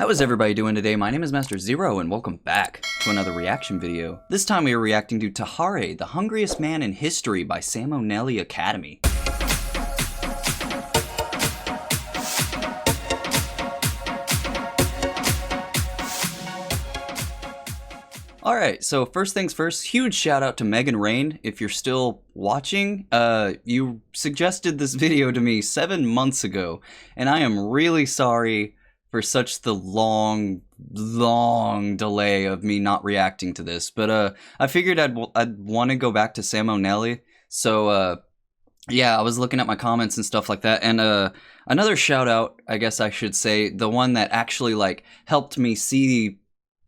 How is everybody doing today? My name is Master Zero and welcome back to another reaction video. This time we are reacting to Tarrare, the Hungriest Man in History by Sam O'Neill Academy. Alright, so first things first, huge shout out to Megan Rain. If you're still watching, you suggested this video to me 7 months ago, and I am really sorry for such the long delay of me not reacting to this. But I figured I'd want to go back to Sam O'Neill, so yeah, I was looking at my comments and stuff like that, and another shout out, I guess I should say, the one that actually like helped me see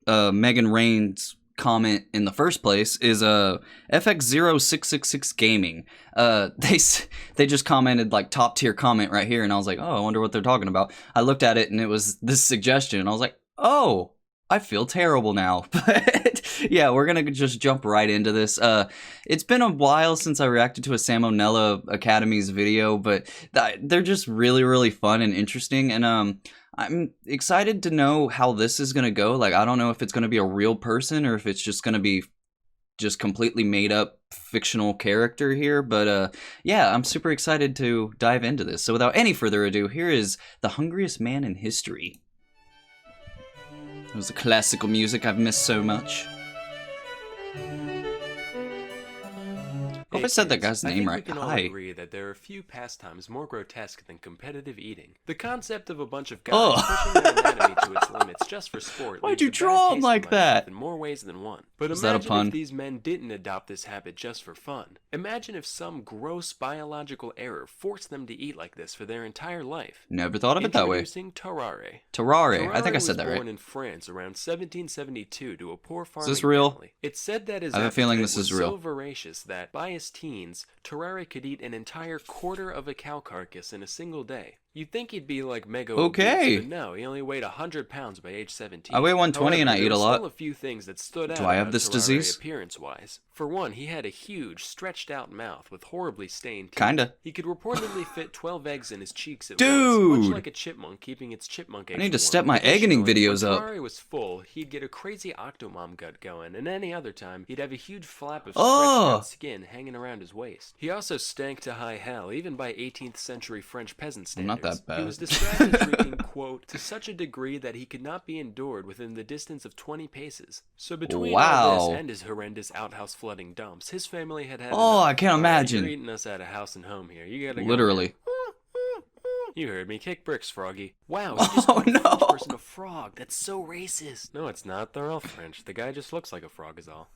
Megan Rain's comment in the first place is FX0666 Gaming. They just commented like top tier comment right here, and I was like, oh, I wonder what they're talking about. I looked at it and it was this suggestion, and I was like, oh, I feel terrible now. But yeah, we're gonna just jump right into this. It's been a while since I reacted to a Sam O'Neill Academy's video, but they're just really fun and interesting, and I'm excited to know how this is going to go. Like, I don't know if it's going to be a real person or if it's just going to be just completely made up fictional character here. But yeah, I'm super excited to dive into this. So without any further ado, here is The Hungriest Man in History. It was the classical music I've missed so much. I hope I said that guy's name right. We can all agree that there are few pastimes more grotesque than competitive eating. The concept of a bunch of guys pushing their anatomy to its limits just for sport. Why'd you draw him like that? In more ways than one. But Is that a pun? If these men didn't adopt this habit just for fun. Imagine if some gross biological error forced them to eat like this for their entire life. Never thought of it that way. Introducing Tarrare. Tarrare. I think I said that right. Born in France around 1772 to a poor farming Is this real? family. It's said that his I have a feeling this is real. So voracious that by his teens, Tarrare could eat an entire quarter of a cow carcass in a single day. You'd think he'd be like mega obese, but no, he only weighed 100 pounds by age 17. I weigh 120 and I eat a lot. Still a few things that stood out. Do I have this disease? Appearance-wise. For one, he had a huge, stretched-out mouth with horribly stained teeth. Kinda. He could reportedly fit 12 eggs in his cheeks at Dude! once, much like a chipmunk keeping its chipmunk eggs. I need to step my egg-eating videos up. When Tarrare was full, he'd get a crazy octomom gut going, and any other time, he'd have a huge flap of stretched-out skin hanging around his waist. He also stank to high hell, even by 18th century French peasant standards. Not that bad. He was described as reeking, quote, to such a degree that he could not be endured within the distance of 20 paces. So between all this and his horrendous outhouse flooding dumps, his family had enough. I can't imagine. You're eating us out of house and home here. You gotta literally. You heard me. Kick bricks, Froggy. Wow, you just called a French person a frog. That's so racist. No, it's not. They're all French. The guy just looks like a frog is all.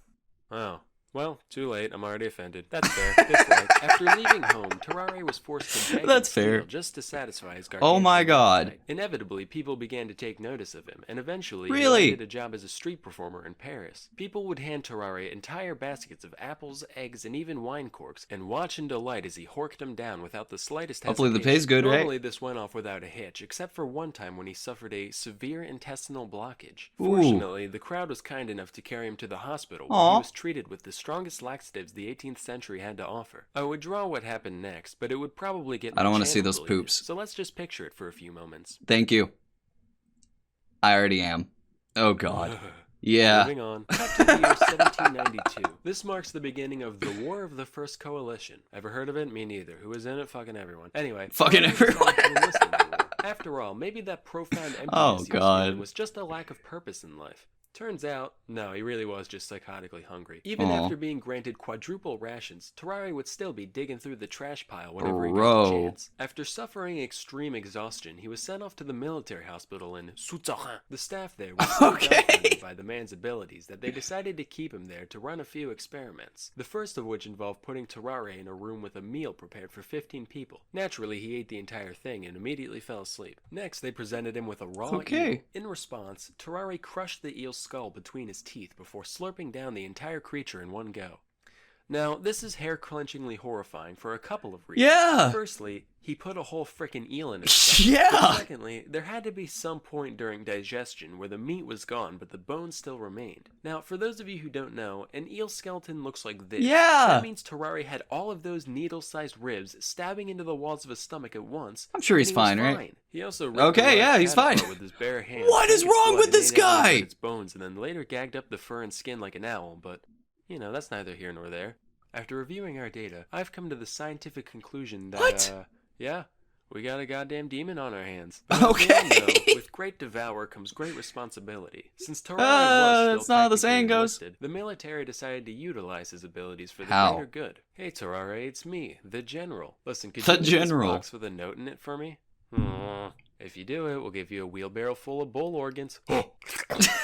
Oh. Well, too late. I'm already offended. That's fair. Dislike. After leaving home, Tarrare was forced to beg and steal just to satisfy his gargantuan Oh my god. appetite. Inevitably, people began to take notice of him, and eventually he landed a job as a street performer in Paris. People would hand Tarrare entire baskets of apples, eggs, and even wine corks, and watch in delight as he horked them down without the slightest hesitation. Hopefully the pay's good, right? Normally this went off without a hitch, except for one time when he suffered a severe intestinal blockage. Fortunately, the crowd was kind enough to carry him to the hospital, where he was treated with the strongest laxatives the 18th century had to offer. I would draw what happened next, but it would probably get. I don't want to see those poops. So let's just picture it for a few moments. Thank you. I already am. Oh god. Yeah. Moving on. Cut to the year 1792. This marks the beginning of the War of the First Coalition. Ever heard of it? Me neither. Who was in it? Fucking everyone. Anyway. Fucking everyone. After all, maybe that profound emptiness he was feeling was just a lack of purpose in life. Turns out, no, he really was just psychotically hungry. Even after being granted quadruple rations, Tarrare would still be digging through the trash pile whenever he got the chance. After suffering extreme exhaustion, he was sent off to the military hospital in Shoutouts. The staff there was so fascinated by the man's abilities that they decided to keep him there to run a few experiments. The first of which involved putting Tarrare in a room with a meal prepared for 15 people. Naturally, he ate the entire thing and immediately fell asleep. Next, they presented him with a raw eel. In response, Tarrare crushed the eel's skull between his teeth before slurping down the entire creature in one go. Now, this is hair-clenchingly horrifying for a couple of reasons. Yeah! Firstly, he put a whole frickin' eel in his stomach. Yeah! But secondly, there had to be some point during digestion where the meat was gone but the bones still remained. Now, for those of you who don't know, an eel skeleton looks like this. Yeah! That means Tarrare had all of those needle-sized ribs stabbing into the walls of his stomach at once. I'm sure he's fine, right? He also ripped Okay, yeah, he's fine. with his bare hands. What is wrong with this guy? Its bones and then later gagged up the fur and skin like an owl, but, you know, that's neither here nor there. After reviewing our data, I've come to the scientific conclusion that, yeah, we got a goddamn demon on our hands. But okay. though, with great devour comes great responsibility. Since Tarrare was still that's not how the saying goes. enlisted, the military decided to utilize his abilities for the How? greater good. Hey Tarrare, it's me, the General. Listen, could The you leave General. this box with a note in it for me? If you do it, we'll give you a wheelbarrow full of bull organs. Lo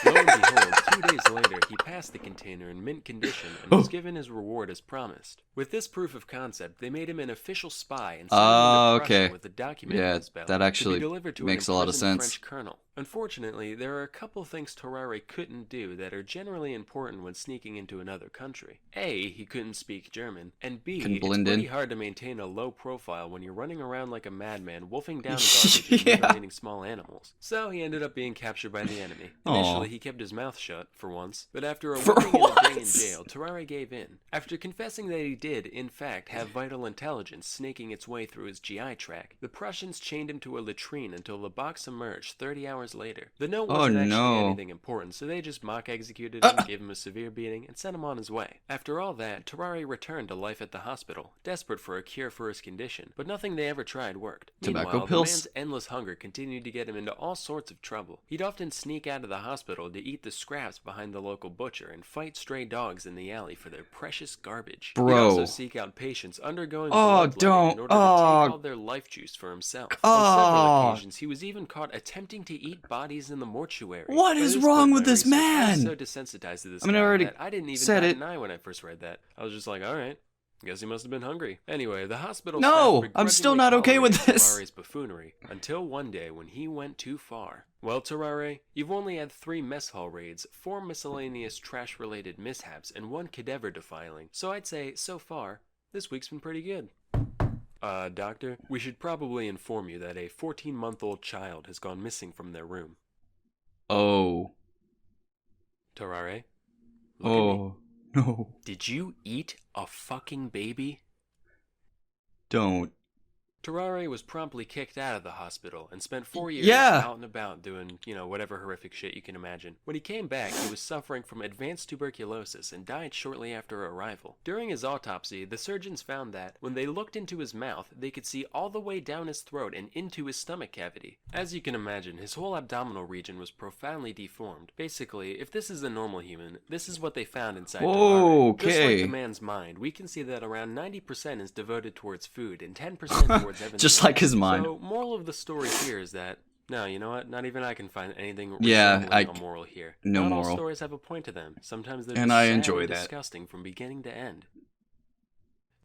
and behold, 2 days later, he passed the container in mint condition and was given his reward as promised. With this proof of concept, they made him an official spy and sent him into Prussia with a document in his belt that actually to be delivered to makes a an lot of imprisoned sense. French colonel. Unfortunately, there are a couple things Tarrare couldn't do that are generally important when sneaking into another country. A, he couldn't speak German, and B, Couldn't it's blend pretty in. hard to maintain a low profile when you're running around like a madman, wolfing down garbage and mutilating small animals. So he ended up being captured by the enemy. Initially, he kept his mouth shut, for once, but after a week and a day in jail, Tarrare gave in. After confessing that he did, in fact, have vital intelligence snaking its way through his GI tract, the Prussians chained him to a latrine until the box emerged 30 hours later. The note wasn't actually anything important, so they just mock executed him, gave him a severe beating, and sent him on his way. After all that, Tarrare returned to life at the hospital, desperate for a cure for his condition, but nothing they ever tried worked. Tobacco Meanwhile, pills. the man's endless hunger continued to get him into all sorts of trouble. He'd often sneak out of the hospital to eat the scraps behind the local butcher and fight stray dogs in the alley for their precious garbage. Bro. He'd also seek out patients undergoing bloodletting in order to take all their life juice for himself. On several occasions, he was even caught attempting to eat bodies in the mortuary. What is wrong with this man? I was so desensitized to this I mean, I guy already that I didn't even said bat it. an eye when I first read that. I was just like, all right. Guess he must have been hungry. Anyway, the hospital No, staff I'm still begrudgingly not okay with tolerated this. Tarrare's buffoonery until one day when he went too far. Well, Tarrare, you've only had 3 mess hall raids, 4 miscellaneous trash-related mishaps, and 1 cadaver defiling. So I'd say, so far, this week's been pretty good. Doctor, we should probably inform you that a 14-month-old child has gone missing from their room. Oh. Tarrare? Look at me. No. Did you eat a fucking baby? Don't. Tarrare was promptly kicked out of the hospital and spent 4 years out and about doing, whatever horrific shit you can imagine. When he came back, he was suffering from advanced tuberculosis and died shortly after arrival. During his autopsy, the surgeons found that, when they looked into his mouth, they could see all the way down his throat and into his stomach cavity. As you can imagine, his whole abdominal region was profoundly deformed. Basically, if this is a normal human, this is what they found inside Tarrare. Just like the man's mind, we can see that around 90% is devoted towards food and 10% towards just like his mind. So, moral of the story here is that, no, you know what? Not even I can find anything a moral here. No Not moral. all stories have a point to them. Sometimes they're And just I sad enjoy and that. disgusting from beginning to end.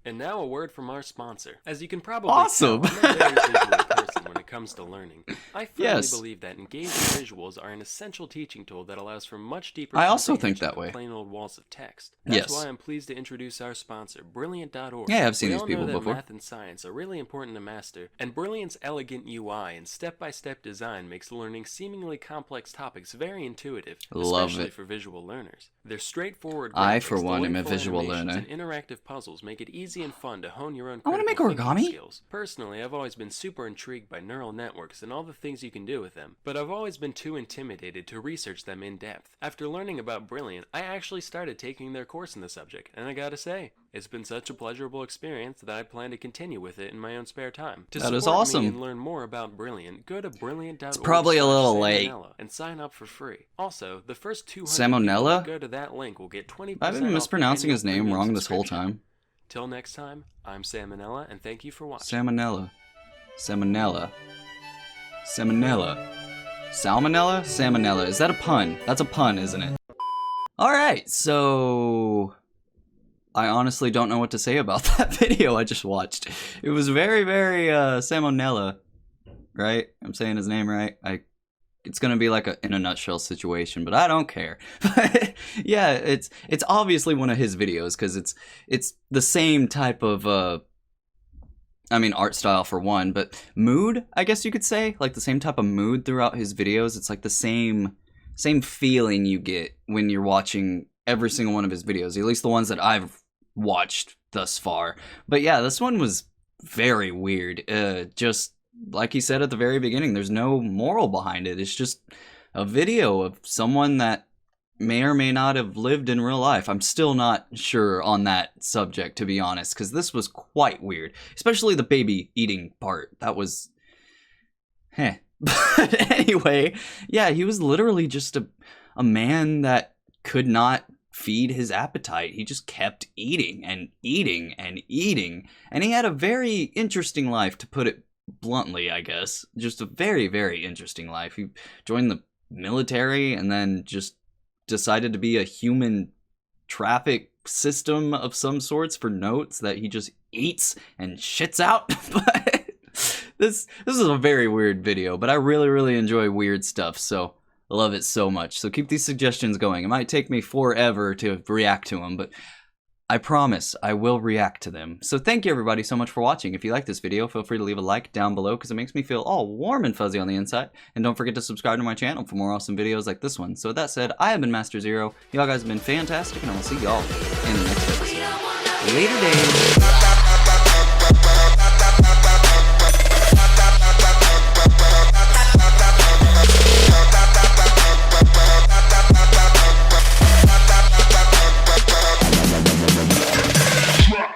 And now a word from our sponsor. As you can probably Awesome. tell, I'm a very visual person when it comes to learning. I firmly Yes. believe that engaging visuals are an essential teaching tool that allows for much deeper I also think comprehension that than way. plain old walls of text. That's Yes. why I'm pleased to introduce our sponsor, Brilliant.org. Yeah, I've seen We these all people know that before. Math and science are really important to master, and Brilliant's elegant UI and step-by-step design makes learning seemingly complex topics very intuitive, Love especially it. for visual learners. Their straightforward I, graphics, for one, am a delightful visual animations, learner. and interactive puzzles make it easy and fun to hone your own I wanna critical make thinking origami. skills. Personally, I've always been super intrigued by neural networks and all the things you can do with them, but I've always been too intimidated to research them in depth. After learning about Brilliant, I actually started taking their course in the subject, and I gotta say, it's been such a pleasurable experience that I plan to continue with it in my own spare time. To That is support awesome. me and learn more about Brilliant, go to brilliant.org. It's probably a little late. and sign up for free. Also, the first 200 Salmonella? people who go to that link will get 20% I've been off mispronouncing their his name annual wrong premium this whole subscription. time. Till next time, I'm Salmonella, and thank you for watching. Salmonella. Salmonella. Salmonella. Salmonella? Salmonella. Is that a pun? That's a pun, isn't it? Alright, so... I honestly don't know what to say about that video I just watched. It was very, very, Salmonella. Right? I'm saying his name right? it's gonna be like a in a nutshell situation, but I don't care. But yeah, it's obviously one of his videos because it's the same type of I mean, art style for one, but mood, I guess you could say, like the same type of mood throughout his videos. It's like the same feeling you get when you're watching every single one of his videos, at least the ones that I've watched thus far. But yeah, this one was very weird. Just like he said at the very beginning, there's no moral behind it. It's just a video of someone that may or may not have lived in real life. I'm still not sure on that subject, to be honest, because this was quite weird, especially the baby eating part. That was But anyway, yeah, he was literally just a man that could not feed his appetite. He just kept eating and eating and eating, and he had a very interesting life, to put it bluntly, I guess. Just a very, very interesting life. He joined the military and then just decided to be a human traffic system of some sorts for notes that he just eats and shits out. But this is a very weird video, but I really, really enjoy weird stuff, so I love it so much. So keep these suggestions going. It might take me forever to react to them, but I promise I will react to them. So thank you everybody so much for watching. If you like this video, feel free to leave a like down below because it makes me feel all warm and fuzzy on the inside. And don't forget to subscribe to my channel for more awesome videos like this one. So with that said, I have been Master Zero. Y'all guys have been fantastic, and I will see y'all in the next episode. Later days.